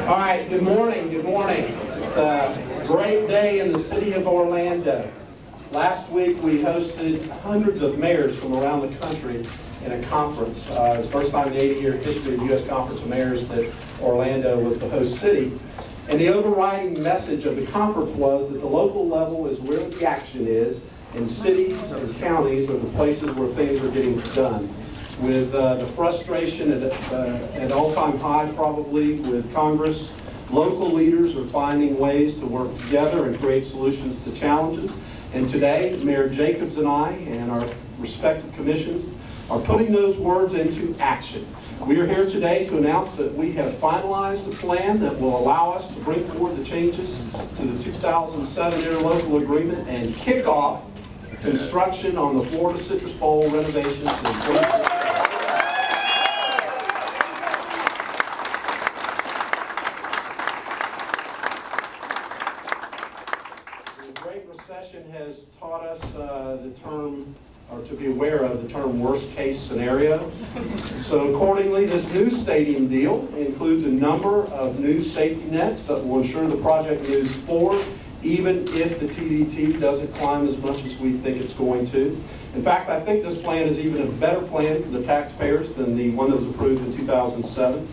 All right, good morning, good morning. It's a great day in the city of Orlando. Last week we hosted hundreds of mayors from around the country in a conference. It's the first time in the 80-year history of the U.S. Conference of Mayors that Orlando was the host city. And the overriding message of the conference was that the local level is where the action is, and cities and counties are the places where things are getting done. With the frustration at all-time high probably with Congress, local leaders are finding ways to work together and create solutions to challenges. And today, Mayor Jacobs and I and our respective commissions are putting those words into action. We are here today to announce that we have finalized a plan that will allow us to bring forward the changes to the 2007 interlocal agreement and kick off construction on the Florida Citrus Bowl renovations in 2020. Recession has taught us the term, or to be aware of the term worst case scenario. So accordingly, this new stadium deal includes a number of new safety nets that will ensure the project moves forward even if the TDT doesn't climb as much as we think it's going to. In fact, I think this plan is even a better plan for the taxpayers than the one that was approved in 2007.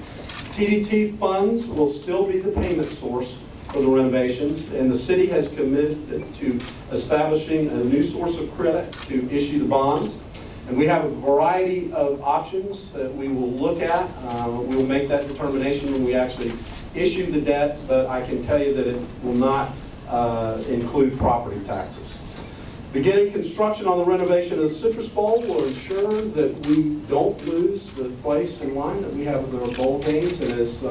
TDT funds will still be the payment source for the renovations, and the city has committed to establishing a new source of credit to issue the bonds. And we have a variety of options that we will look at. We will make that determination when we actually issue the debt, but I can tell you that it will not include property taxes. Beginning construction on the renovation of the Citrus Bowl will ensure that we don't lose the place in line that we have with our bowl games. And as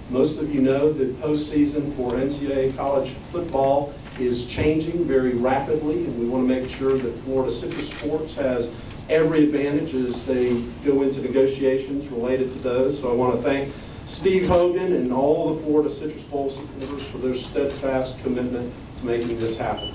most of you know, the postseason for NCAA college football is changing very rapidly, and we want to make sure that Florida Citrus Sports has every advantage as they go into negotiations related to those. So I want to thank Steve Hogan and all the Florida Citrus Bowl supporters for their steadfast commitment to making this happen.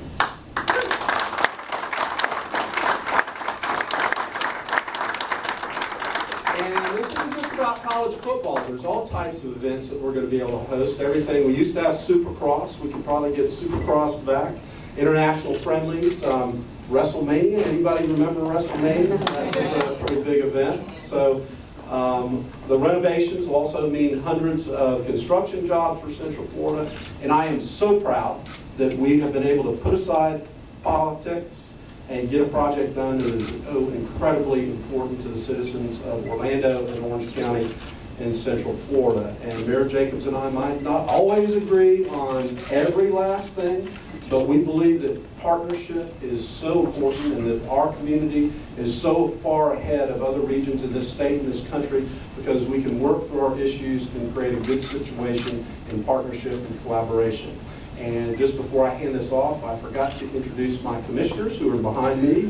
And this isn't just about college football. There's all types of events that we're going to be able to host. Everything. We used to have Supercross. We can probably get Supercross back. International friendlies. WrestleMania. Anybody remember WrestleMania? That was a pretty big event. So the renovations will also mean hundreds of construction jobs for Central Florida. And I am so proud that we have been able to put aside politics and get a project done that is incredibly important to the citizens of Orlando and Orange County in Central Florida. And Mayor Jacobs and I might not always agree on every last thing, but we believe that partnership is so important and that our community is so far ahead of other regions in this state and this country because we can work through our issues and create a good situation in partnership and collaboration. And just before I hand this off, I forgot to introduce my commissioners who are behind me.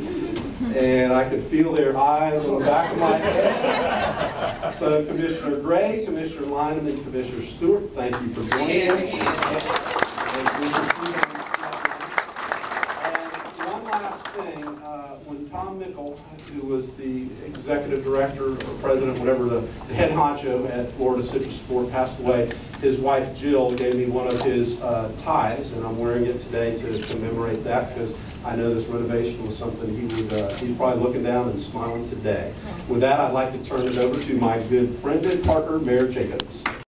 And I could feel their eyes on the back of my head. So Commissioner Gray, Commissioner Lynham, and Commissioner Stewart, thank you for joining us. And one last thing, when Tom Mickle, who was the executive director or president, whatever, the head honcho at Florida Citrus Sport, passed away, his wife Jill gave me one of his ties, and I'm wearing it today to commemorate that because I know this renovation was something he's probably looking down and smiling today. With that, I'd like to turn it over to my good friend and partner, Mayor Jacobs.